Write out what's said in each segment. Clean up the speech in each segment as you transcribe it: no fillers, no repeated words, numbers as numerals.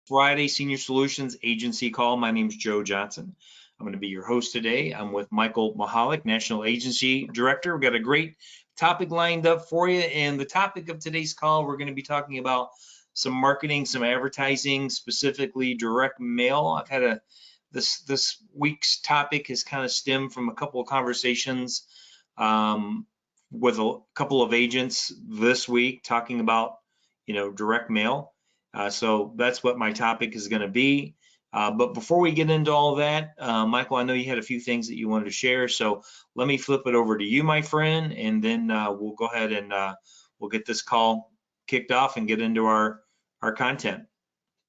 Friday Senior Solutions Agency Call. My name is Joe Johnson. I'm going to be your host today. I'm with Michael Mahalik, National Agency Director. We've got a great topic lined up for you. And the topic of today's call, we're going to be talking about some marketing, some advertising, specifically direct mail. I've had this week's topic has kind of stemmed from a couple of conversations with a couple of agents this week talking about, direct mail. So that's what my topic is going to be. But before we get into all that, Michael, I know you had a few things that you wanted to share. So let me flip it over to you, my friend, and then we'll go ahead and we'll get this call kicked off and get into our content.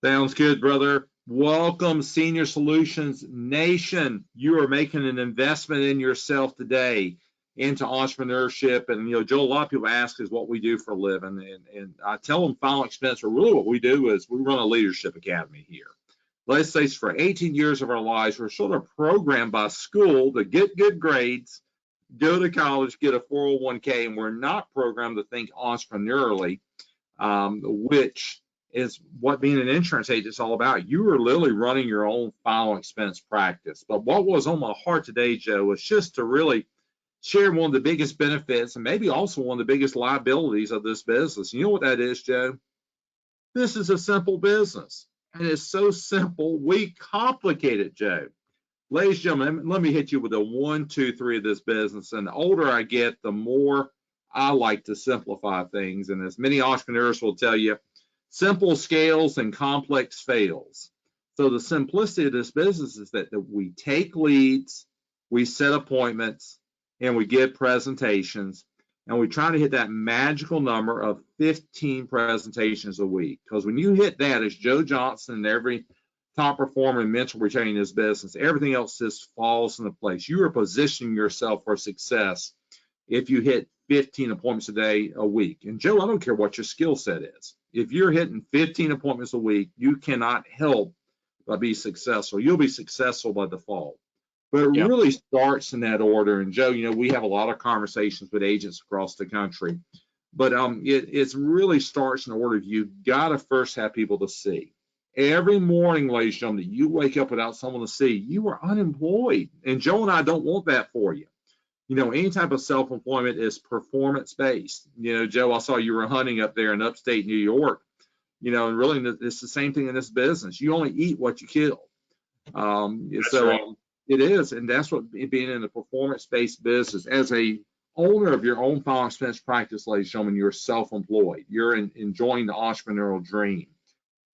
Sounds good, brother. Welcome, Senior Solutions Nation. You are making an investment in yourself today into entrepreneurship. And, Joe, a lot of people ask us what we do for a living. And I tell them final expense, but really what we do is we run a leadership academy here. Let's say for 18 years of our lives, we're sort of programmed by school to get good grades, go to college, get a 401k, and we're not programmed to think entrepreneurially, which is what being an insurance agent is all about. You are literally running your own final expense practice. But what was on my heart today, Joe, was just to really share one of the biggest benefits and maybe also one of the biggest liabilities of this business. You know what that is, Joe? This is a simple business. And it's so simple, we complicate it, Joe. Ladies and gentlemen, let me hit you with the 1, 2, 3 of this business. And the older I get, the more I like to simplify things. And as many entrepreneurs will tell you, simple scales and complex fails. So the simplicity of this business is that we take leads, we set appointments, and we give presentations, and we try to hit that magical number of 15 presentations a week. Because when you hit that, as Joe Johnson and every top performer in mental retaining this business, everything else just falls into place. You are positioning yourself for success if you hit 15 appointments a week. And Joe, I don't care what your skill set is. If you're hitting 15 appointments a week, you cannot help but be successful. You'll be successful by default. But it really starts in that order. And Joe, we have a lot of conversations with agents across the country. But it really starts in order of you've got to first have people to see. Every morning, ladies and gentlemen, that you wake up without someone to see, you are unemployed. And Joe and I don't want that for you. Any type of self-employment is performance-based. Joe, I saw you were hunting up there in upstate New York. And really, it's the same thing in this business. You only eat what you kill. Right. It is, and that's what being in a performance-based business. As a owner of your own final expense practice, ladies and gentlemen, you're self-employed. You're enjoying the entrepreneurial dream.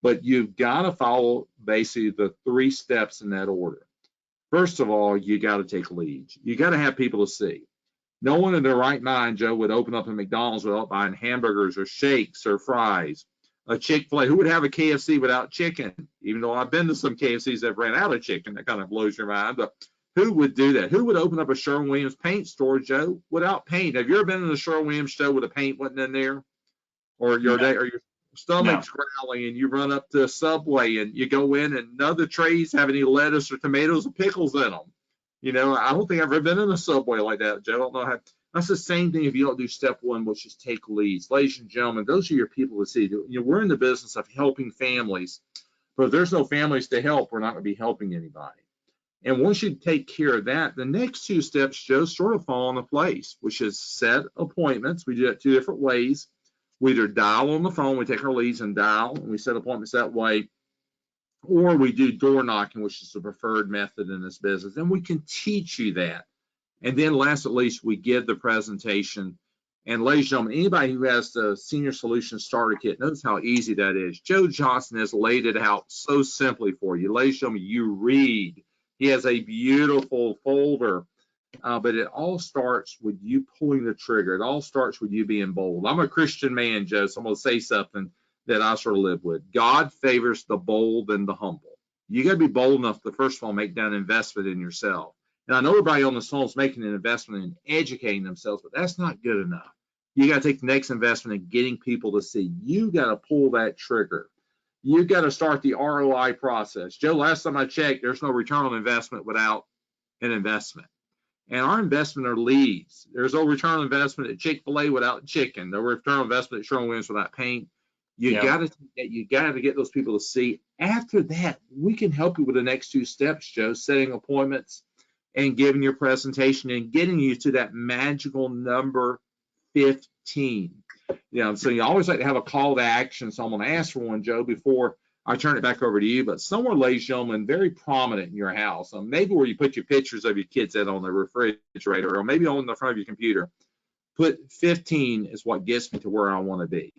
But you've got to follow basically the 3 steps in that order. First of all, you got to take leads. You got to have people to see. No one in their right mind, Joe, would open up a McDonald's without buying hamburgers or shakes or fries. A Chick-fil-A, who would have a KFC without chicken? Even though I've been to some KFCs that ran out of chicken, that kind of blows your mind. But who would do that? Who would open up a Sherwin-Williams paint store, Joe, without paint? Have you ever been in a Sherwin-Williams store with a paint wasn't in there? Or your stomach's growling and you run up to a Subway and you go in and none of the trays have any lettuce or tomatoes or pickles in them. I don't think I've ever been in a Subway like that, Joe. I don't know how. That's the same thing if you don't do step 1, which is take leads. Ladies and gentlemen, those are your people to see. We're in the business of helping families, but if there's no families to help, we're not going to be helping anybody. And once you take care of that, the next 2 steps, Joe, sort of fall into place, which is set appointments. We do that 2 different ways. We either dial on the phone, we take our leads and dial, and we set appointments that way, or we do door knocking, which is the preferred method in this business, and we can teach you that. And then last but least, we give the presentation. And ladies and gentlemen, anybody who has the Senior Solutions Starter Kit knows how easy that is. Joe Johnson has laid it out so simply for you. Ladies and gentlemen, you read. He has a beautiful folder, but it all starts with you pulling the trigger. It all starts with you being bold. I'm a Christian man, Joe, so I'm going to say something that I sort of live with. God favors the bold and the humble. You got to be bold enough to, first of all, make that investment in yourself. And I know everybody on this phone is making an investment in educating themselves, but that's not good enough. You got to take the next investment in getting people to see. You got to pull that trigger. You got to start the ROI process. Joe, last time I checked, there's no return on investment without an investment. And our investment are leads. There's no return on investment at Chick-fil-A without chicken. No return on investment at Sherwin-Williams without paint. You Yeah. got to get those people to see. After that, we can help you with the next two steps, Joe, setting appointments and giving your presentation and getting you to that magical number 15. So you always like to have a call to action. So I'm going to ask for one, Joe, before I turn it back over to you. But somewhere, ladies and gentlemen, very prominent in your house, maybe where you put your pictures of your kids at on the refrigerator, or maybe on the front of your computer, put 15 is what gets me to where I want to be.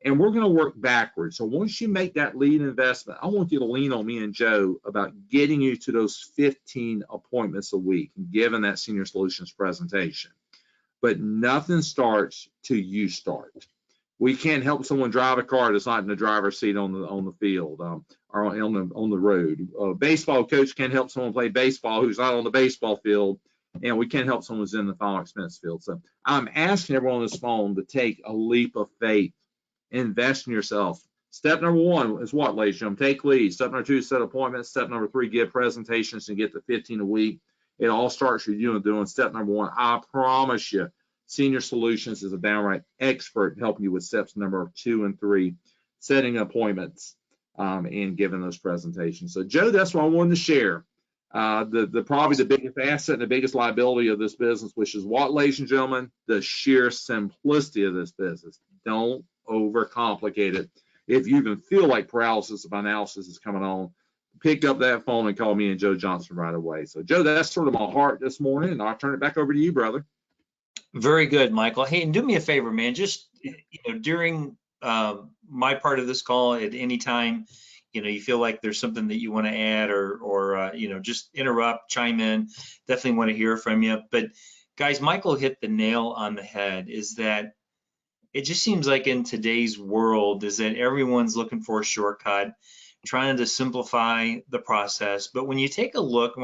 And we're going to work backwards. So once you make that lead investment, I want you to lean on me and Joe about getting you to those 15 appointments a week, given that Senior Solutions presentation. But nothing starts till you start. We can't help someone drive a car that's not in the driver's seat on the field or on the road. A baseball coach can't help someone play baseball who's not on the baseball field, and we can't help someone who's in the final expense field. So I'm asking everyone on this phone to take a leap of faith. Invest in yourself. Step number one is what, ladies and gentlemen? Take leads. Step number two, set appointments. Step number three, give presentations and get to 15 a week. It all starts with you doing step number one. I promise you, Senior Solutions is a downright expert in helping you with steps number 2 and 3, setting appointments and giving those presentations. So, Joe, that's what I wanted to share. Probably the biggest asset and the biggest liability of this business, which is what, ladies and gentlemen? The sheer simplicity of this business. Don't overcomplicate it. If you even feel like paralysis of analysis is coming on, pick up that phone and call me and Joe Johnson right away. So, Joe, that's sort of my heart this morning, and I'll turn it back over to you, brother. Very good, Michael. Hey, and do me a favor, man. Just during my part of this call, at any time, you feel like there's something that you want to add, or just interrupt, chime in. Definitely want to hear from you. But guys, Michael hit the nail on the head. Is that it just seems like in today's world is that everyone's looking for a shortcut, trying to simplify the process. But when I take a look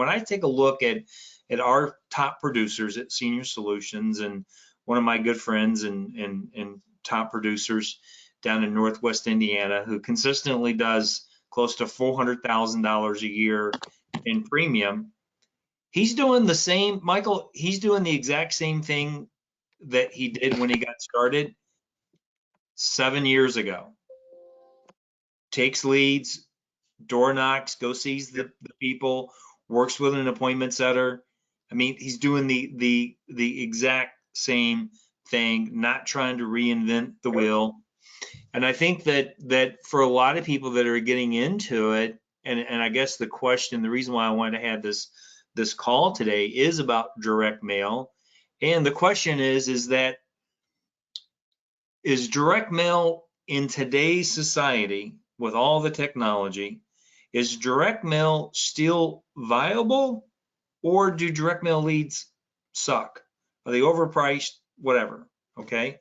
at our top producers at Senior Solutions, and one of my good friends and top producers down in Northwest Indiana, who consistently does close to $400,000 a year in premium, he's doing the same, Michael, he's doing the exact same thing that he did when he got started 7 years ago. Takes leads, door knocks, go sees the people, works with an appointment setter. I mean, he's doing the exact same thing, not trying to reinvent the wheel. And I think that for a lot of people that are getting into it, and I guess the reason why I wanted to have this call today is about direct mail. And the question is that is direct mail in today's society with all the technology, is direct mail still viable, or do direct mail leads suck? Are they overpriced? Whatever. Okay.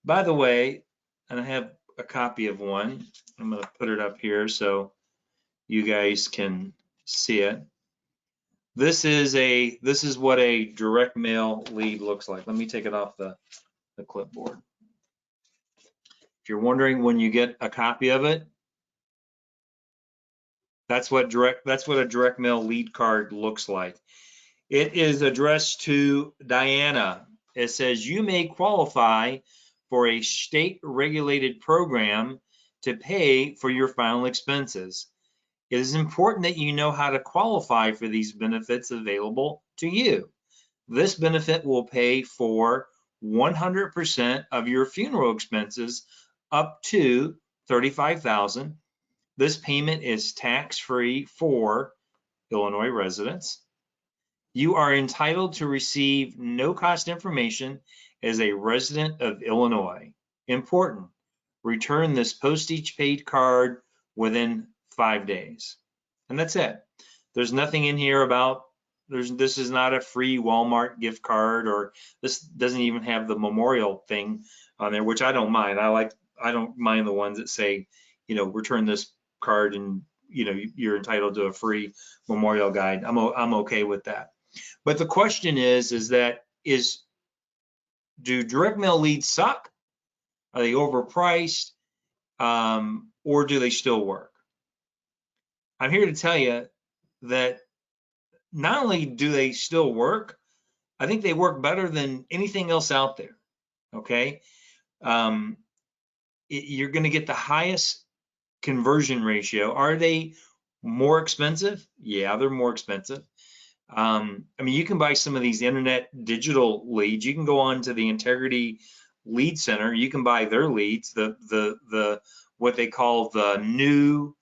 By the way, and I have a copy of one. I'm going to put it up here so you guys can see it. This is what a direct mail lead looks like. Let me take it off the clipboard. If you're wondering when you get a copy of it, that's what a direct mail lead card looks like. It is addressed to Diana. It says you may qualify for a state regulated program to pay for your final expenses. It is important that you know how to qualify for these benefits available to you. This benefit will pay for 100% of your funeral expenses up to $35,000. This payment is tax-free for Illinois residents. You are entitled to receive no-cost information as a resident of Illinois. Important, return this postage-paid card within 5 days. And that's it. There's nothing in here about, this is not a free Walmart gift card, or this doesn't even have the memorial thing on there, which I don't mind. I don't mind the ones that say, return this card and you're entitled to a free memorial guide. I'm okay with that. But the question is do direct mail leads suck? Are they overpriced? Or do they still work? I'm here to tell you that not only do they still work, I think they work better than anything else out there. Okay. you're going to get the highest conversion ratio. Are they more expensive? Yeah, they're more expensive. I mean, you can buy some of these internet digital leads. You can go on to the Integrity Lead Center. You can buy their leads, the what they call the new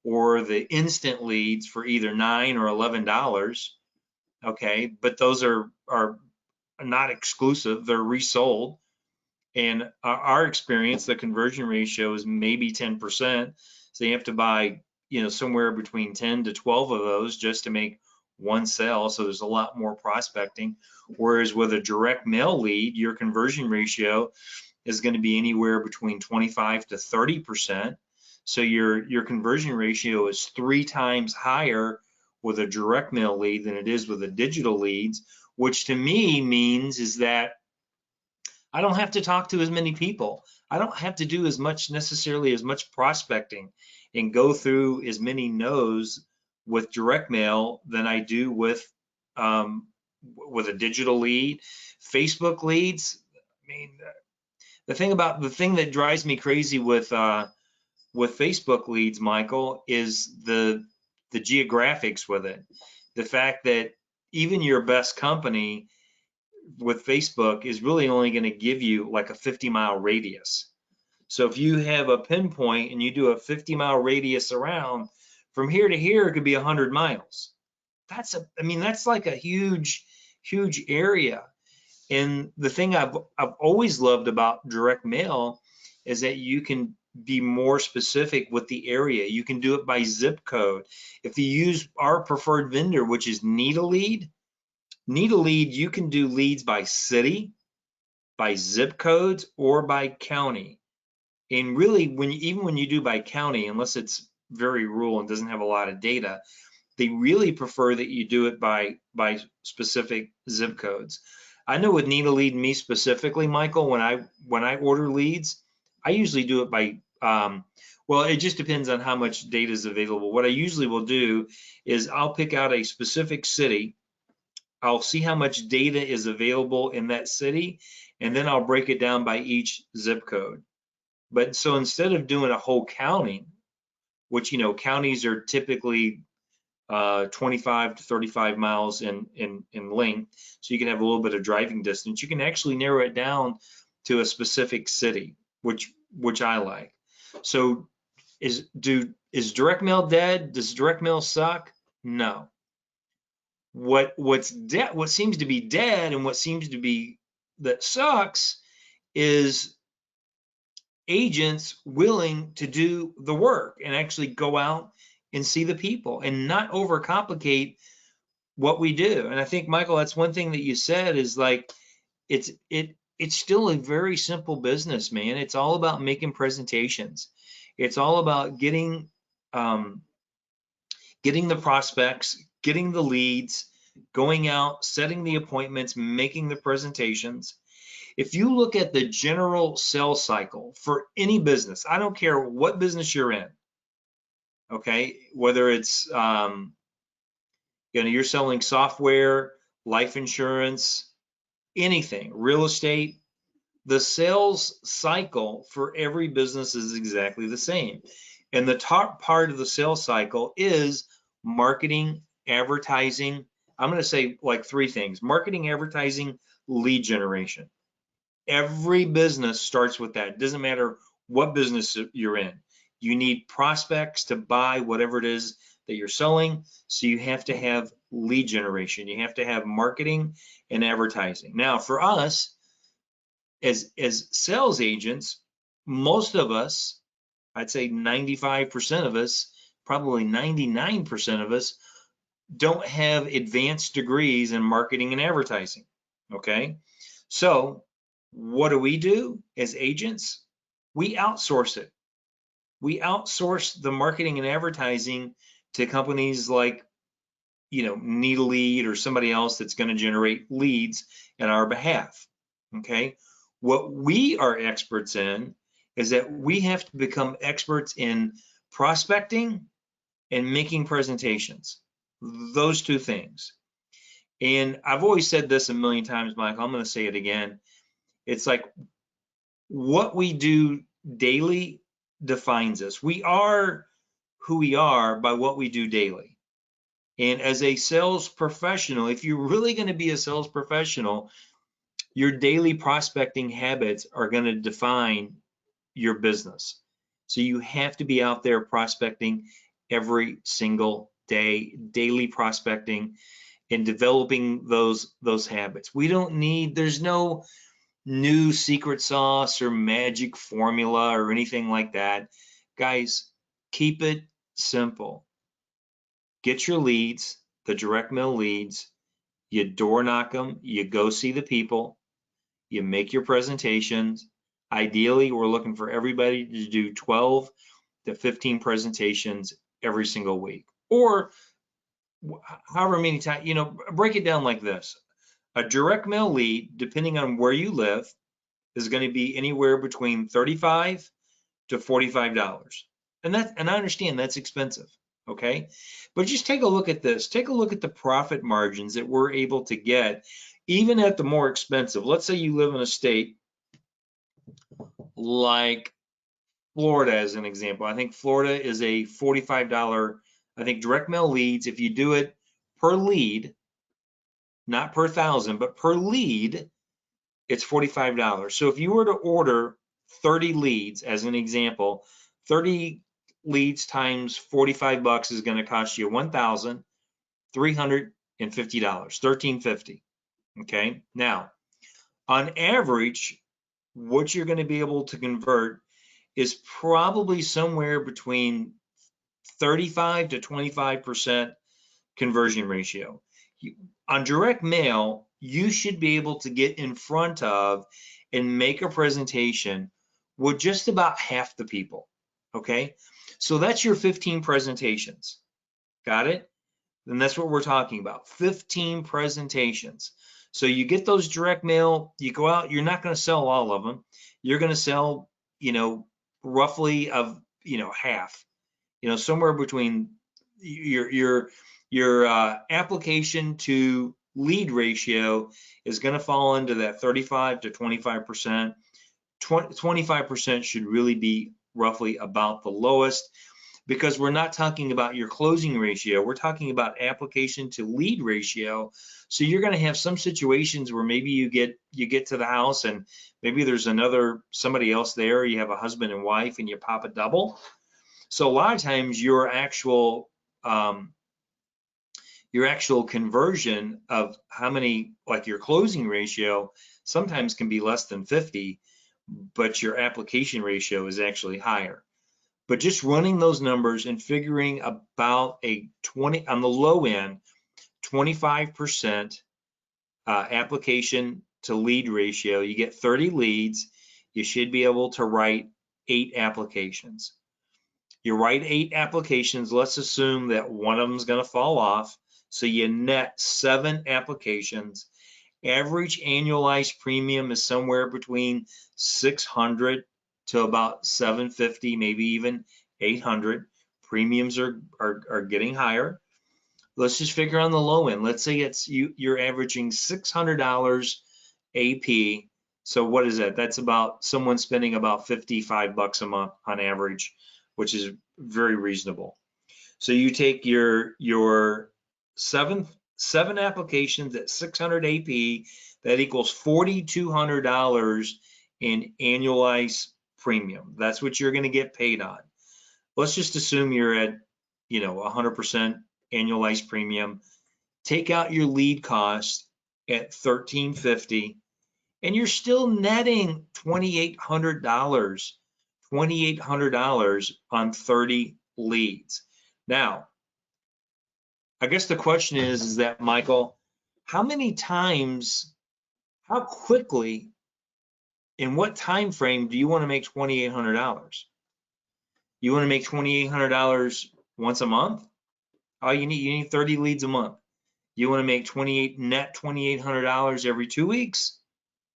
or the instant leads for either $9 or $11. Okay, but those are not exclusive. They're resold. And our experience, the conversion ratio is maybe 10%. So you have to buy, somewhere between 10 to 12 of those just to make one sale. So there's a lot more prospecting. Whereas with a direct mail lead, your conversion ratio is going to be anywhere between 25 to 30%. So your conversion ratio is 3 times higher with a direct mail lead than it is with a digital leads, which to me means is that I don't have to talk to as many people. I don't have to do as much prospecting and go through as many no's with direct mail than I do with a digital lead. Facebook leads. I mean, the thing that drives me crazy with Facebook leads, Michael, is the geographics with it. The fact that even your best company with Facebook is really only going to give you like a 50-mile radius. So if you have a pinpoint and you do a 50-mile radius around, from here to here, it could be 100 miles. That's like a huge, huge area. And the thing I've always loved about direct mail is that you can be more specific with the area. You can do it by zip code. If you use our preferred vendor, which is Need a Lead, you can do leads by city, by zip codes, or by county. And really, even when you do by county, unless it's very rural and doesn't have a lot of data, they really prefer that you do it by specific zip codes. I know with Need a Lead, me specifically, Michael, when I order leads, I usually do it by well, it just depends on how much data is available. What I usually will do is I'll pick out a specific city. I'll see how much data is available in that city, and then I'll break it down by each zip code. But so instead of doing a whole county, which, counties are typically 25 to 35 miles in length, so you can have a little bit of driving distance, you can actually narrow it down to a specific city, which I like. So is direct mail dead? Does direct mail suck? No. What seems to be dead and what seems to be that sucks is agents willing to do the work and actually go out and see the people and not overcomplicate what we do. And I think, Michael, that's one thing that you said is like it's still a very simple business, man. It's all about making presentations. It's all about getting the prospects, getting the leads, going out, setting the appointments, making the presentations. If you look at the general sales cycle for any business, I don't care what business you're in, okay, whether it's you're selling software, life insurance, anything, real estate, the sales cycle for every business is exactly the same. And the top part of the sales cycle is marketing, advertising. I'm going to say like 3 things: marketing, advertising, lead generation. Every business starts with that. It doesn't matter what business you're in. You need prospects to buy whatever it is that you're selling. So you have to have lead generation. You have to have marketing and advertising. Now, for us as sales agents, most of us, I'd say 95% of us, probably 99% of us, don't have advanced degrees in marketing and advertising. Okay. So what do as agents? We outsource it. We outsource the marketing and advertising to companies like, Need a Lead or somebody else that's going to generate leads on our behalf. Okay. What we are experts in is that we have to become experts in prospecting and making presentations. Those 2 things. And I've always said this a million times, Michael, I'm going to say it again. It's like what we do daily defines us. We are who we are by what we do daily. And as a sales professional, if you're really going to be a sales professional, your daily prospecting habits are going to define your business. So you have to be out there prospecting every single day, daily prospecting and developing those habits. We don't need, there's no new secret sauce or magic formula or anything like that. Guys, keep it simple. Get your leads, the direct mail leads, you door knock them, you go see the people, you make your presentations. Ideally, we're looking for everybody to do 12 to 15 presentations every single week, or however many times, you know, break it down like this. A direct mail lead, depending on where you live, is going to be anywhere between $35 to $45. And I understand that's expensive, okay? But just take a look at this. Take a look at the profit margins that we're able to get, even at the more expensive. Let's say you live in a state like Florida, as an example. I think Florida is a $45, I think, direct mail leads. If you do it per lead, not per thousand, but per lead, it's $45. So if you were to order 30 leads, as an example, 30 leads times $45 is going to cost you $1,350, $1,350. Okay. Now, on average, what you're going to be able to convert is probably somewhere between 35 to 25% conversion ratio. On direct mail, you should be able to get in front of and make a presentation with just about half the people, okay? So that's your 15 presentations, got it? And that's what we're talking about, 15 presentations. So you get those direct mail, you go out, you're not gonna sell all of them. You're gonna sell, you know, roughly of, you know, half, you know, somewhere between your application to lead ratio is going to fall into that 35 to 25%. 25% should really be roughly about the lowest, because we're not talking about your closing ratio. We're talking about application to lead ratio. So you're going to have some situations where maybe you get to the house and maybe there's somebody else there. You have a husband and wife and you pop a double. So a lot of times your actual conversion of how many, like your closing ratio, sometimes can be less than 50, but your application ratio is actually higher. But just running those numbers and figuring about a 20 on the low end, 25% application to lead ratio, you get 30 leads, you should be able to write 8 applications. You write 8 applications, let's assume that one of them is going to fall off. So you net 7 applications. Average annualized premium is somewhere between 600 to about 750, maybe even 800. Premiums are getting higher. Let's just figure on the low end. Let's say you're averaging $600 AP. So what is that? That's about someone spending about $55 a month on average, which is very reasonable. So you take your seven applications at 600 AP, that equals $4,200 in annualized premium. That's what you're going to get paid on. Let's just assume you're at, you know, 100% annualized premium. Take out your lead cost at $1,350, and you're still netting $2,800 on 30 leads. Now, I guess the question is that, Michael, how many times, how quickly, in what time frame do you want to make $2,800? You want to make $2,800 once a month? All you need 30 leads a month. You want to make net $2,800 every 2 weeks?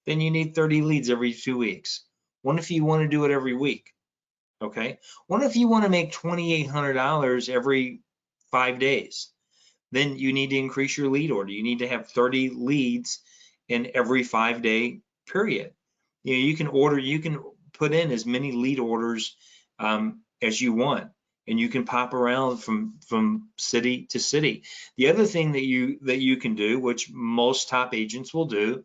Then you need 30 leads every 2 weeks. What if you want to do it every week? Okay. What if you want to make $2,800 every 5 days? Then you need to increase your lead order. You need to have 30 leads in every 5-day period. You know, you can put in as many lead orders as you want, and you can pop around from city to city. The other thing that you can do, which most top agents will do,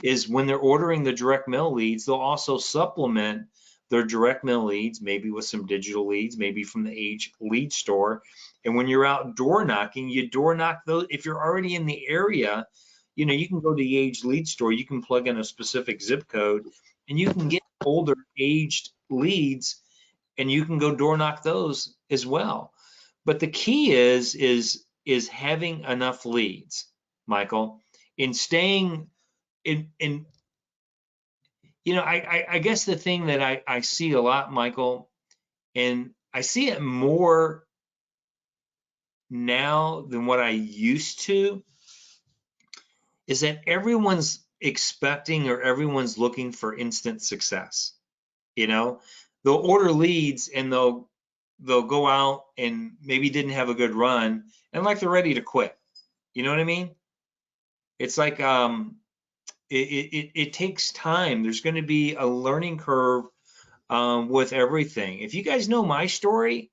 is when they're ordering the direct mail leads, they'll also supplement their direct mail leads, maybe with some digital leads, maybe from the Age lead store. And when you're out door knocking, you door knock those. If you're already in the area, you can go to the Age lead store, you can plug in a specific zip code, and you can get older aged leads, and you can go door knock those as well. But the key is having enough leads, Michael, in staying in. I guess the thing that I see a lot, Michael, and I see it more now than what I used to, is that everyone's expecting or everyone's looking for instant success. They'll order leads and they'll go out and maybe didn't have a good run and like they're ready to quit. You know what I mean? It's like it takes time. There's going to be a learning curve with everything. If you guys know my story,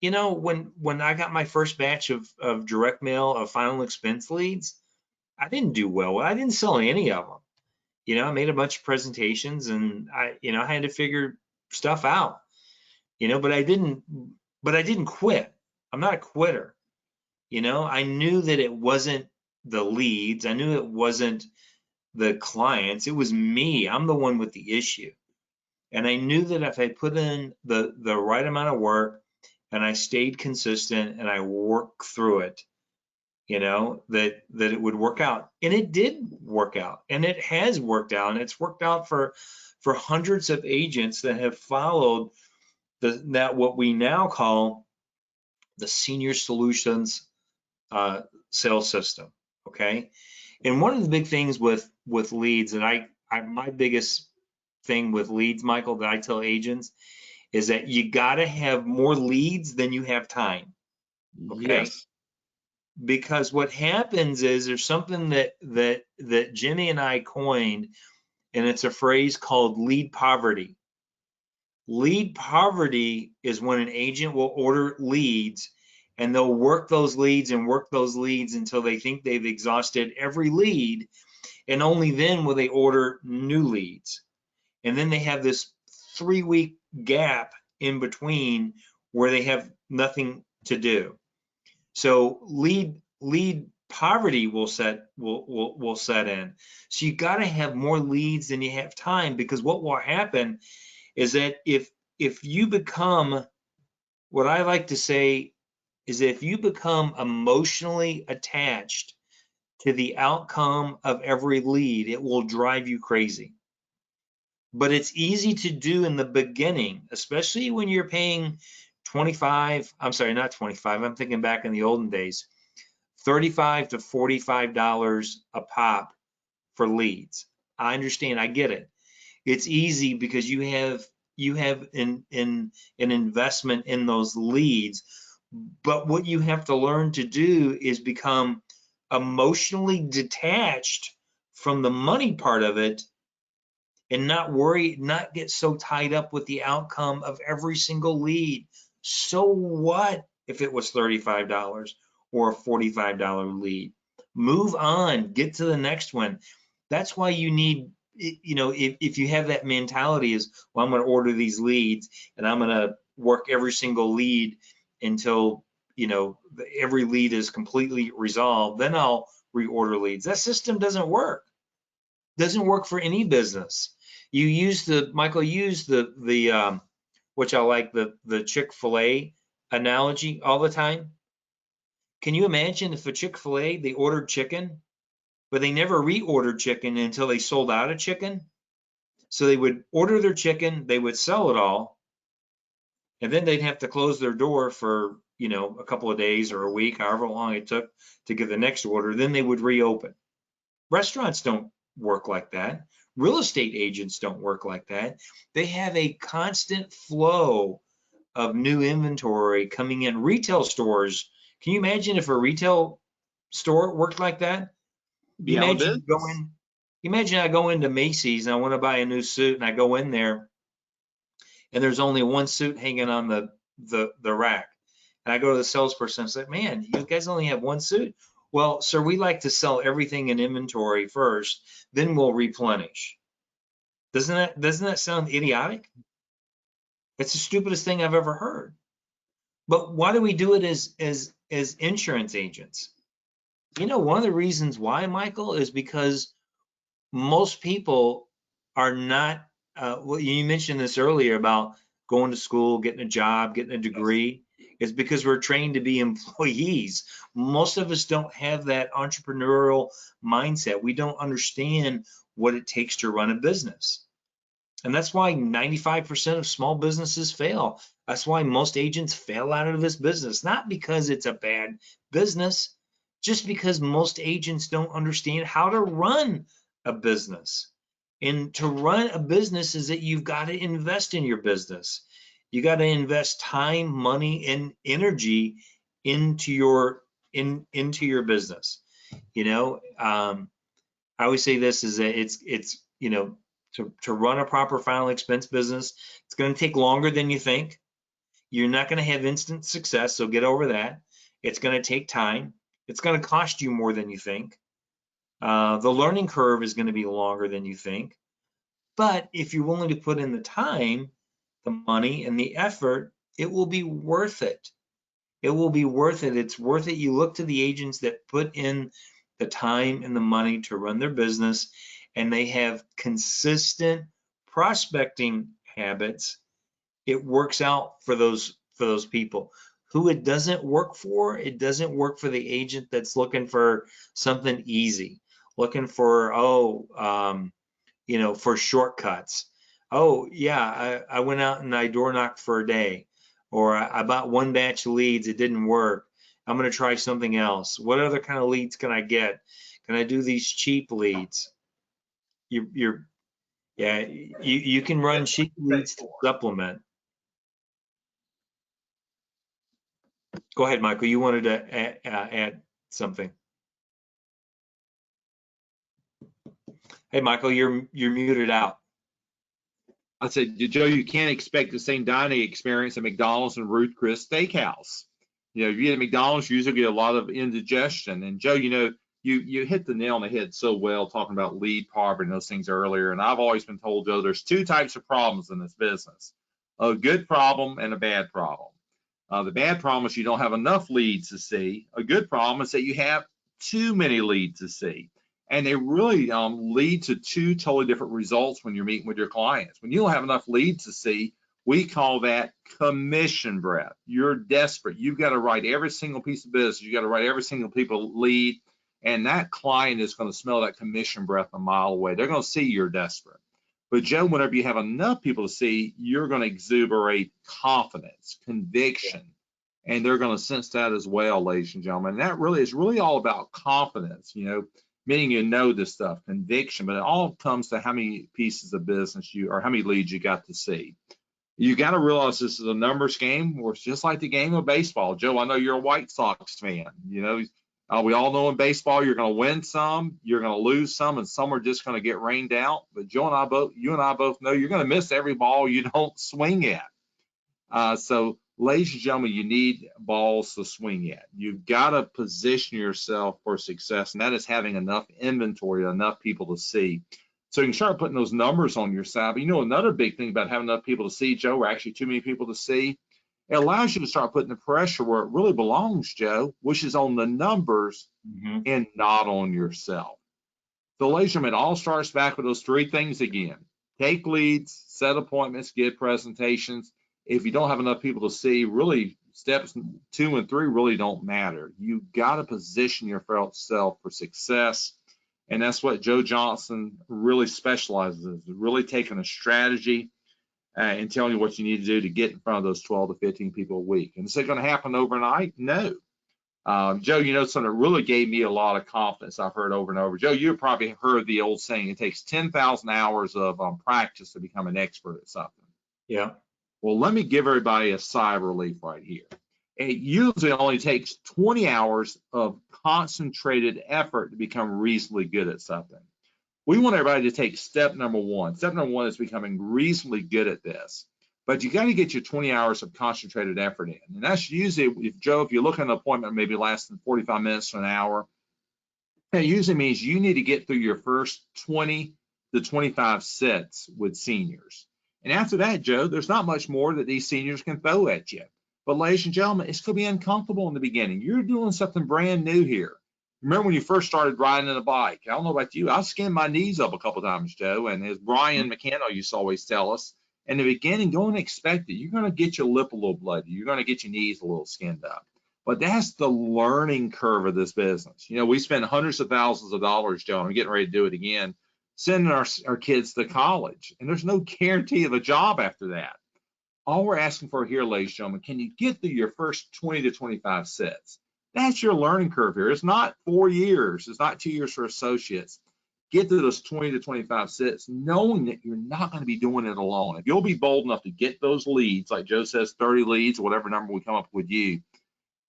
when I got my first batch of direct mail of final expense leads, I didn't do well. I didn't sell any of them. I made a bunch of presentations and I had to figure stuff out, but I didn't quit. I'm not a quitter. I knew that it wasn't the leads. I knew it wasn't the clients. It was me. I'm the one with the issue. And I knew that if I put in the right amount of work and I stayed consistent and I worked through it, that it would work out. And it did work out, and it has worked out, and it's worked out for hundreds of agents that have followed that what we now call the Senior Solutions sales system. Okay. And one of the big things with leads, and my biggest thing with leads, Michael, that I tell agents is that you got to have more leads than you have time. Okay. Yes. Because what happens is there's something that Jimmy and I coined, and it's a phrase called lead poverty. Lead poverty is when an agent will order leads and they'll work those leads until they think they've exhausted every lead, and only then will they order new leads. And then they have this 3-week gap in between where they have nothing to do. So lead poverty will set in. So you got to have more leads than you have time, because what will happen is that if you become, what I like to say is, if you become emotionally attached to the outcome of every lead, it will drive you crazy. But it's easy to do in the beginning, especially when you're paying not 25, I'm thinking back in the olden days, $35 to $45 a pop for leads. I understand, I get it. It's easy because you have an investment in those leads. But what you have to learn to do is become emotionally detached from the money part of it, and not get so tied up with the outcome of every single lead. So what if it was $35 or a $45 lead? Move on, get to the next one. That's why you need, if you have that mentality is, well, I'm going to order these leads and I'm going to work every single lead until, every lead is completely resolved, then I'll reorder leads. That system doesn't work. Doesn't work for any business. You use Michael used the which I like, the Chick-fil-A analogy all the time. Can you imagine if a Chick-fil-A, they ordered chicken, but they never reordered chicken until they sold out of chicken? So they would order their chicken, they would sell it all, and then they'd have to close their door for, a couple of days or a week, however long it took to get the next order. Then they would reopen. Restaurants don't work like that. Real estate agents don't work like that. They have a constant flow of new inventory coming in. Retail stores, can you imagine if a retail store worked like that? You Yeah, imagine I go into Macy's and I want to buy a new suit, and I go in there and there's only one suit hanging on the rack. And I go to the salesperson and say, man, you guys only have one suit? Well, sir, we like to sell everything in inventory first, then we'll replenish. Doesn't that sound idiotic? It's the stupidest thing I've ever heard. But why do we do it as insurance agents? You know, one of the reasons why, Michael, is because most people are not, well, you mentioned this earlier about going to school, getting a job, getting a degree. It's because we're trained to be employees. Most of us don't have that entrepreneurial mindset. We don't understand what it takes to run a business. And that's why 95% of small businesses fail. That's why most agents fail out of this business. Not because it's a bad business, just because most agents don't understand how to run a business. And to run a business is that you've got to invest in your business. You got to invest time, money, and energy into your business. You know, I always say this is that it's you know, to run a proper final expense business, it's going to take longer than you think. You're not going to have instant success, so get over that. It's going to take time. It's going to cost you more than you think. The learning curve is going to be longer than you think. But if you're willing to put in the time, the money, and the effort, it will be worth it. It will be worth it. It's worth it. You look to the agents that put in the time and the money to run their business, and they have consistent prospecting habits. It works out for those people. Who it doesn't work for, it doesn't work for the agent that's looking for something easy, looking for you know, for shortcuts. Oh yeah, I went out and I door knocked for a day, or I bought one batch of leads, it didn't work. I'm going to try something else. What other kind of leads can I get? Can I do these cheap leads? Yeah, you can run cheap leads to supplement. Go ahead, Michael. You wanted to add something. Hey, Michael, you're muted out. I said, Joe, you can't expect the same dining experience at McDonald's and Ruth Chris Steakhouse. You know, if you get at McDonald's, you usually get a lot of indigestion. And Joe, you know, you hit the nail on the head so well talking about lead poverty and those things earlier. And I've always been told, Joe, there's two types of problems in this business: a good problem and a bad problem. The bad problem is you don't have enough leads to see. A good problem is that you have too many leads to see. And they really lead to two totally different results when you're meeting with your clients. When you don't have enough leads to see, we call that commission breath. You're desperate. You've got to write every single piece of business. You've got to write every single people lead. And that client is going to smell that commission breath a mile away. They're going to see you're desperate. But Joe, whenever you have enough people to see, you're going to exuberate confidence, conviction, and they're going to sense that as well, ladies and gentlemen. And that really is really all about confidence, you know, meaning you know this stuff, conviction, but it all comes to how many pieces of business you or how many leads you got to see. You got to realize this is a numbers game, where it's just like the game of baseball. Joe, I know you're a White Sox fan. You know, we all know in baseball you're going to win some, you're going to lose some, and some are just going to get rained out. But Joe and I both, you and I both know you're going to miss every ball you don't swing at. So, ladies and gentlemen, you need balls to swing at. You've got to position yourself for success, and that is having enough inventory, enough people to see. So you can start putting those numbers on your side. But you know, another big thing about having enough people to see, Joe, or actually too many people to see, it allows you to start putting the pressure where it really belongs, Joe, which is on the numbers and not on yourself. So, ladies and gentlemen, it all starts back with those three things again. Take leads, set appointments, get presentations. If you don't have enough people to see, really steps 2 and 3 really don't matter. You've got to position yourself for success. And that's what Joe Johnson really specializes in, really taking a strategy and telling you what you need to do to get in front of those 12 to 15 people a week. And is it going to happen overnight? No. Joe, you know, something that really gave me a lot of confidence I've heard over and over. Joe, you've probably heard the old saying, it takes 10,000 hours of practice to become an expert at something. Yeah. Well, let me give everybody a sigh of relief right here. It usually only takes 20 hours of concentrated effort to become reasonably good at something. We want everybody to take step number one. Step number one is becoming reasonably good at this. but you got to get your 20 hours of concentrated effort in. And that's usually, if Joe, if you look at an appointment maybe less than 45 minutes to an hour, that usually means you need to get through your first 20 to 25 sets with seniors. And after that, Joe, there's not much more that these seniors can throw at you. But ladies and gentlemen, it's going to be uncomfortable in the beginning. You're doing something brand new here. Remember when you first started riding on a bike? I don't know about you. I skinned my knees up a couple of times, Joe. And as Brian McKenna used to always tell us, in the beginning, don't expect it. You're going to get your lip a little bloody. You're going to get your knees a little skinned up. But that's the learning curve of this business. You know, we spend hundreds of thousands of dollars, Joe, and I'm getting ready to do it again, sending our kids to college. And there's no guarantee of a job after that. All we're asking for here, ladies and gentlemen, can you get through your first 20 to 25 sets? That's your learning curve here. It's not 4 years. It's not 2 years for associates. Get through those 20 to 25 sets, knowing that you're not going to be doing it alone. If you'll be bold enough to get those leads, like Joe says, 30 leads, or whatever number we come up with you,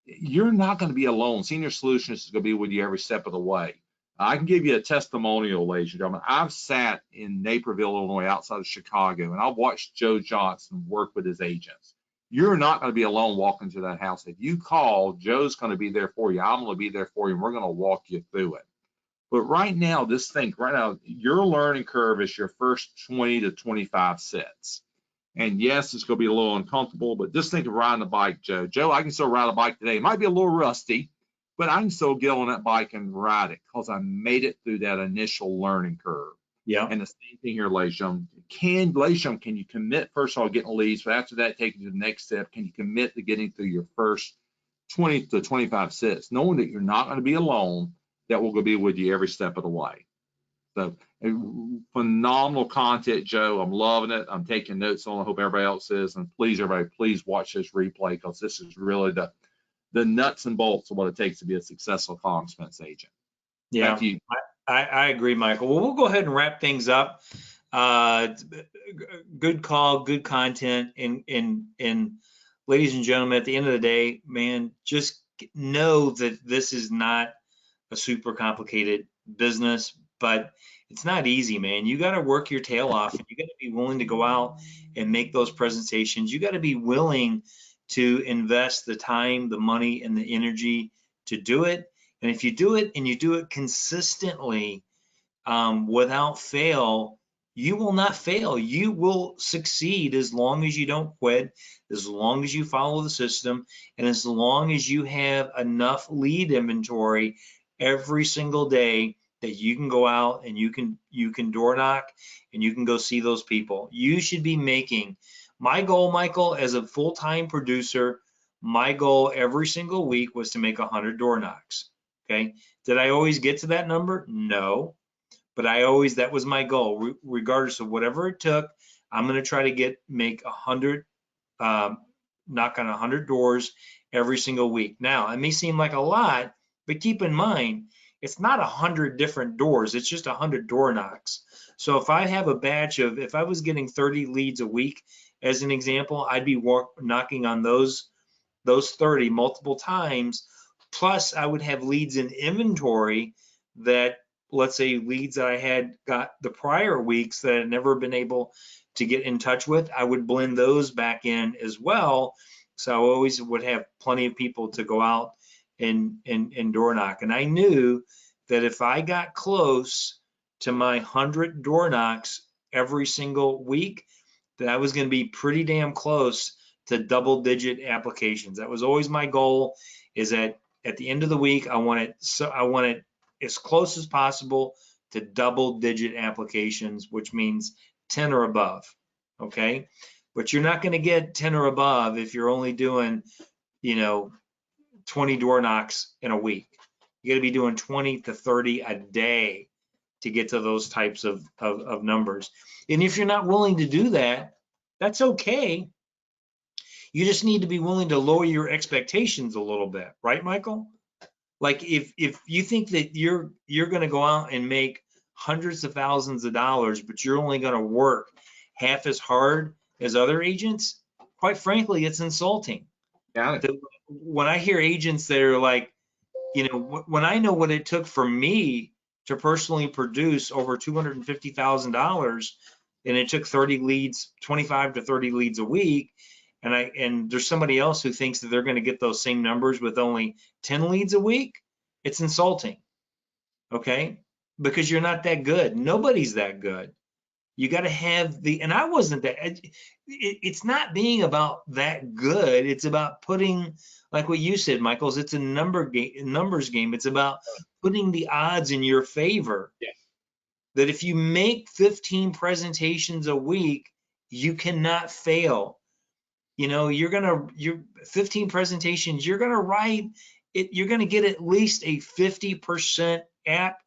you're not going to be alone. Senior Solutions is going to be with you every step of the way. I can give you a testimonial, ladies and gentlemen. I've sat in Naperville, Illinois, outside of Chicago, and I've watched Joe Johnson work with his agents. You're not going to be alone walking to that house. If you call, Joe's going to be there for you. I'm going to be there for you, and we're going to walk you through it. But right now, your learning curve is your first 20 to 25 sets. And yes, it's going to be a little uncomfortable, but just think of riding a bike, Joe. Joe, I can still ride a bike today. It might be a little rusty, but I can still get on that bike and ride it because I made it through that initial learning curve. Yeah. And the same thing here, ladies and gentlemen. Can you commit, first of all, getting leads, but after that, taking to the next step, can you commit to getting through your first 20 to 25 sets, knowing that you're not going to be alone, that will be with you every step of the way. So phenomenal content, Joe. I'm loving it. I'm taking notes on it. I hope everybody else is. And please, everybody, please watch this replay because this is really the nuts and bolts of what it takes to be a successful car expense agent. Yeah, Back to you. I agree, Michael. Well, we'll go ahead and wrap things up. Good call, good content. And ladies and gentlemen, at the end of the day, man, just know that this is not a super complicated business, but it's not easy, man. You got to work your tail off, and you got to be willing to go out and make those presentations. You got to be willing to invest the time, the money, and the energy to do it. And if you do it and you do it consistently, without fail, you will not fail. You will succeed as long as you don't quit, as long as you follow the system, and as long as you have enough lead inventory every single day that you can go out and you can door knock and you can go see those people. You should be making, my goal, Michael, as a full-time producer, my goal every single week was to make 100 door knocks. Okay. Did I always get to that number? No. But that was my goal, regardless of whatever it took. I'm going to try to make 100, knock on 100 doors every single week. Now, it may seem like a lot, but keep in mind, it's not 100 different doors. It's just 100 door knocks. So if I have a batch of, if I was getting 30 leads a week, as an example, I'd be knocking on those 30 multiple times. Plus, I would have leads in inventory that, let's say, leads that I had got the prior weeks that I'd never been able to get in touch with. I would blend those back in as well. So I always would have plenty of people to go out and door knock. And I knew that if I got close to my 100 door knocks every single week, that I was going to be pretty damn close to double-digit applications. That was always my goal, is that at the end of the week, I want it as close as possible to double-digit applications, which means 10 or above, okay? But you're not going to get 10 or above if you're only doing, 20 door knocks in a week. You got to be doing 20 to 30 a day to get to those types of numbers. And if you're not willing to do that, that's okay. You just need to be willing to lower your expectations a little bit, right, Michael? Like if you think that you're going to go out and make hundreds of thousands of dollars, but you're only going to work half as hard as other agents, quite frankly, it's insulting. Got it. When I hear agents that are like, when I know what it took for me to personally produce over $250,000 and it took 30 leads, 25 to 30 leads a week, and there's somebody else who thinks that they're going to get those same numbers with only 10 leads a week, it's insulting. Okay? Because you're not that good. Nobody's that good. You got to have and I wasn't that, it's not being about that good. It's about putting, like what you said, Michaels, it's a numbers game. It's about putting the odds in your favor. Yes. That if you make 15 presentations a week, you cannot fail. You know, you're 15 presentations, you're going to write it, you're going to get at least a 50% app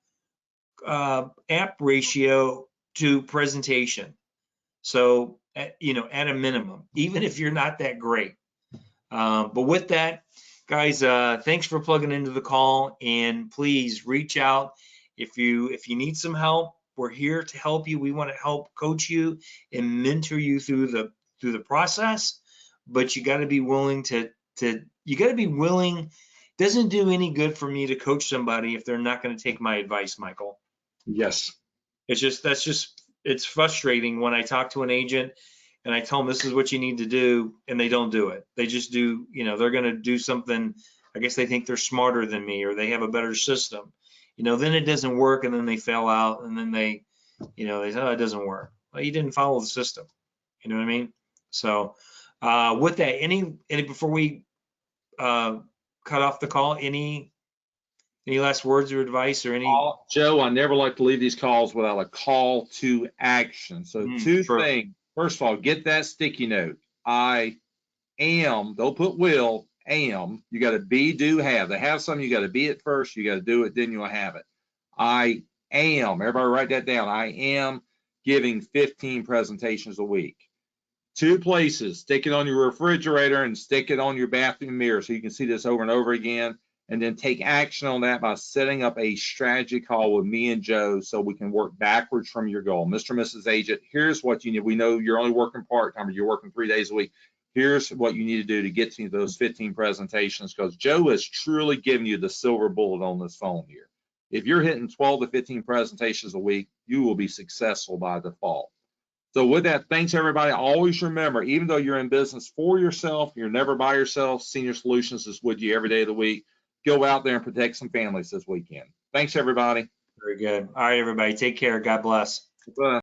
ratio to presentation. So, you know, at a minimum, even if you're not that great. But with that, guys, thanks for plugging into the call, and please reach out if you need some help. We're here to help you. We want to help coach you and mentor you through the process. But you got to be willing It doesn't do any good for me to coach somebody if they're not going to take my advice, Michael. Yes. It's frustrating when I talk to an agent and I tell them this is what you need to do, and they don't do it. They just do, you know, they're going to do something. I guess they think they're smarter than me, or they have a better system. You know, then it doesn't work, and then they fail out, and then they say, oh, it doesn't work. Well, you didn't follow the system. You know what I mean? So with that, any before we cut off the call, any last words or advice or any? Joe, I never like to leave these calls without a call to action. So two things. First of all, get that sticky note. I am, don't put will, am. You got to be, do, have. To have something, you got to be it first. You got to do it, then you'll have it. I am. Everybody write that down. I am giving 15 presentations a week. 2 places. Stick it on your refrigerator and stick it on your bathroom mirror so you can see this over and over again. And then take action on that by setting up a strategy call with me and Joe so we can work backwards from your goal. Mr. and Mrs. Agent, here's what you need. We know you're only working part-time, or you're working 3 days a week. Here's what you need to do to get to those 15 presentations, because Joe has truly given you the silver bullet on this phone here. If you're hitting 12 to 15 presentations a week, you will be successful by default. So with that, thanks everybody. Always remember, even though you're in business for yourself, you're never by yourself. Senior Solutions is with you every day of the week. Go out there and protect some families this weekend. Thanks, everybody. Very good. All right, everybody. Take care. God bless. Bye.